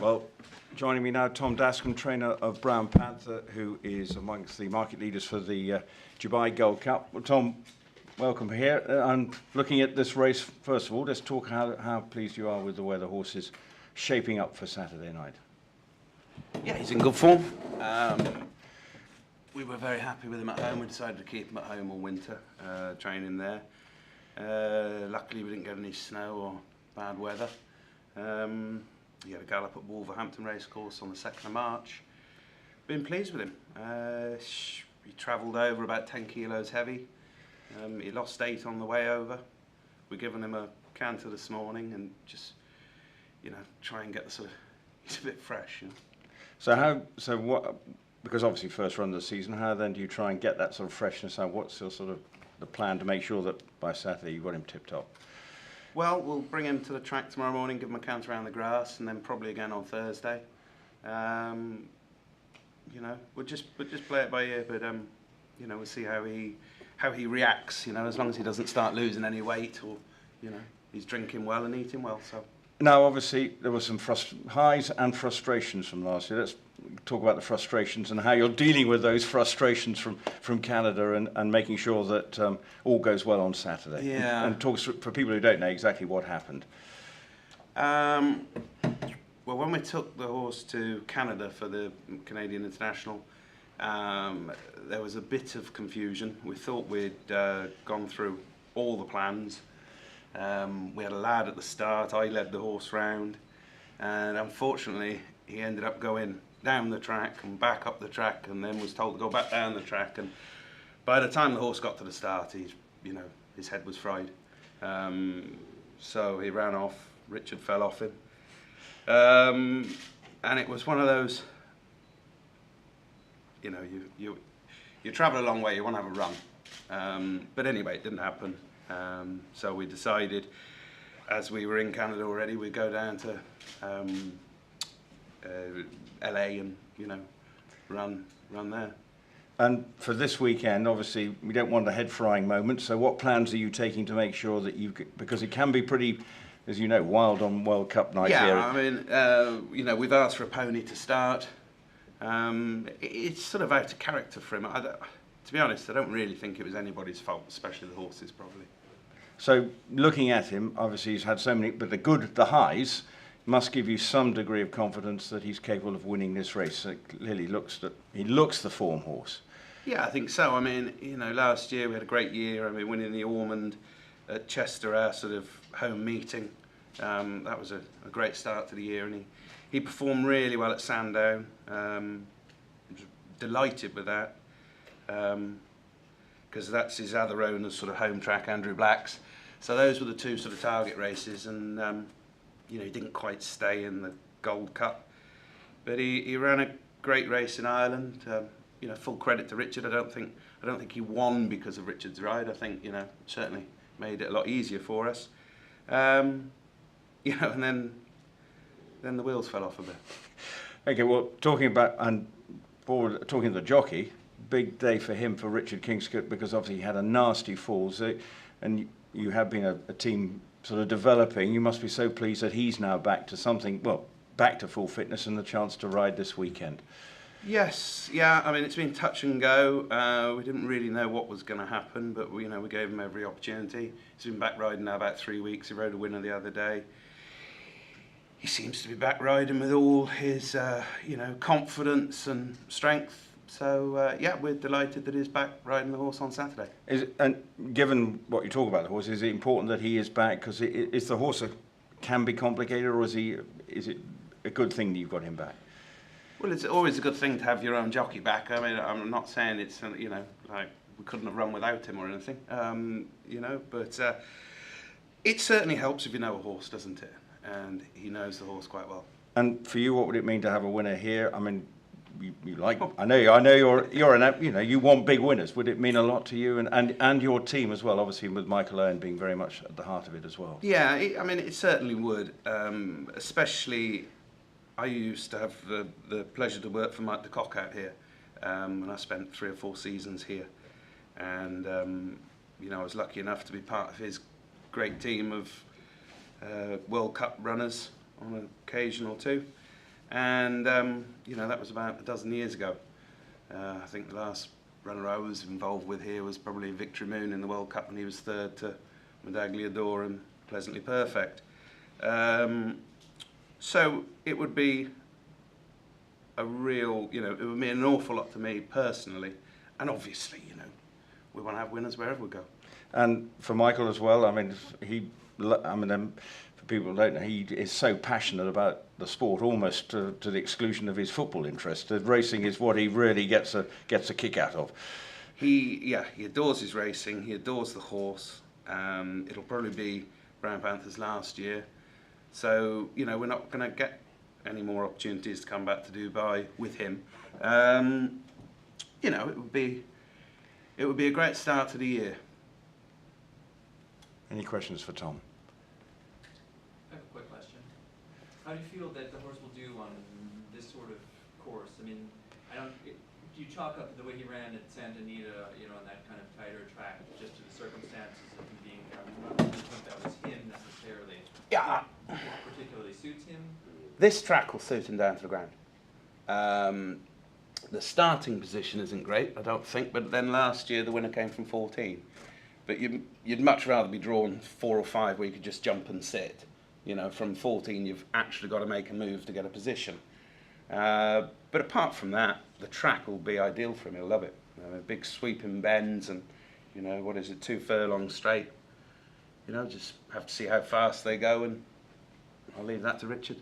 Well, joining me now, Tom Dascombe, trainer of Brown Panther, who is amongst the market leaders for the Dubai Gold Cup. Well, Tom, welcome here. I'm looking at this race, first of all, let's talk how pleased you are with the way the horse is shaping up for Saturday night. Yeah, he's in good form. We were very happy with him at home. We decided to keep him at home all winter, training there. Luckily we didn't get any snow or bad weather. He had a gallop at Wolverhampton Racecourse on the 2nd of March. Been pleased with him. He travelled over about 10 kilos heavy. He lost 8 on the way over. We've given him a canter this morning and just, try and get the sort of, he's a bit fresh. So what, because obviously first run of the season, how then do you try and get that sort of freshness out? What's your sort of the plan to make sure that by Saturday you've got him tip-top? Well, we'll bring him to the track tomorrow morning, give him a count around the grass, and then probably again on Thursday. We'll just play it by ear, but we'll see how he reacts. As long as he doesn't start losing any weight, or he's drinking well and eating well. So. Now, obviously, there were some highs and frustrations from last year. Let's talk about the frustrations and how you're dealing with those frustrations from Canada and making sure that all goes well on Saturday. Yeah. And talk for people who don't know exactly what happened. Well, when we took the horse to Canada for the Canadian International, there was a bit of confusion. We thought we'd gone through all the plans. We had a lad at the start. I led the horse round, and unfortunately he ended up going down the track and back up the track, and then was told to go back down the track, and by the time the horse got to the start, his head was fried. So he ran off. Richard fell off him, and it was one of those, you travel a long way, you want to have a run, but anyway, it didn't happen. So we decided, as we were in Canada already, we'd go down to LA and run there. And for this weekend, obviously, we don't want a head-frying moment. So, what plans are you taking to make sure that because it can be pretty, as you know, wild on World Cup night here. Yeah, I mean, we've asked for a pony to start. It's sort of out of character for him. To be honest, I don't really think it was anybody's fault, especially the horses, probably. So, looking at him, obviously he's had so many, but the highs must give you some degree of confidence that he's capable of winning this race. It clearly he looks the form horse. Yeah, I think so. I mean, last year we had a great year. I mean, winning the Ormond at Chester, our sort of home meeting. That was a great start to the year, and he performed really well at Sandown. Was delighted with that. Because that's his other owner's sort of home track, Andrew Black's. So those were the two sort of target races, and he didn't quite stay in the Gold Cup, but he ran a great race in Ireland. Full credit to Richard. I don't think he won because of Richard's ride. I think certainly made it a lot easier for us. And then the wheels fell off a bit. Okay, well, talking to the jockey. Big day for him, for Richard Kingscote, because obviously he had a nasty fall. So, and you have been a team sort of developing. You must be so pleased that he's now back to full fitness and the chance to ride this weekend. Yes, yeah. I mean, it's been touch and go. We didn't really know what was going to happen, but we gave him every opportunity. He's been back riding now about 3 weeks. He rode a winner the other day. He seems to be back riding with all his, confidence and strength. So, we're delighted that he's back riding the horse on Saturday. And given what you talk about the horse, is it important that he is back? Because is the horse can be complicated, or is it a good thing that you've got him back? Well, it's always a good thing to have your own jockey back. I mean, I'm not saying it's, like we couldn't have run without him or anything, but it certainly helps if you know a horse, doesn't it? And he knows the horse quite well. And for you, what would it mean to have a winner here? I mean, you like. I know you want big winners. Would it mean a lot to you and your team as well? Obviously, with Michael Owen being very much at the heart of it as well. Yeah, I mean, it certainly would. Especially, I used to have the pleasure to work for Mike de Kock out here, and I spent 3 or 4 seasons here, and I was lucky enough to be part of his great team of World Cup runners on an occasion or two. And, you know, that was about a dozen years ago. I think the last runner I was involved with here was probably Victory Moon in the World Cup, and he was third to Medagliador and Pleasantly Perfect. So it would be a real, you know, it would mean an awful lot to me personally. And obviously, you know, we want to have winners wherever we go. And for Michael as well, I mean, for people who don't know, he is so passionate about the sport, almost to the exclusion of his football interest. The racing is what he really gets a kick out of. He adores his racing. He adores the horse. It'll probably be Brown Panther's last year. So, you know, we're not going to get any more opportunities to come back to Dubai with him. You know, it would be a great start to the year. Any questions for Tom? I have a quick question. How do you feel that the horse will do on this sort of course? I mean, do you chalk up the way he ran at Santa Anita, you know, on that kind of tighter track, just to the circumstances of him being there? I don't think that was him necessarily. Yeah. It particularly suits him. This track will suit him down to the ground. The starting position isn't great, I don't think, but then last year the winner came from 14. But you'd much rather be drawn 4 or 5 where you could just jump and sit. You know, from 14 you've actually got to make a move to get a position. But apart from that, the track will be ideal for him. He'll love it. Big sweeping bends and, you know, 2 furlongs straight. You know, just have to see how fast they go, and I'll leave that to Richard.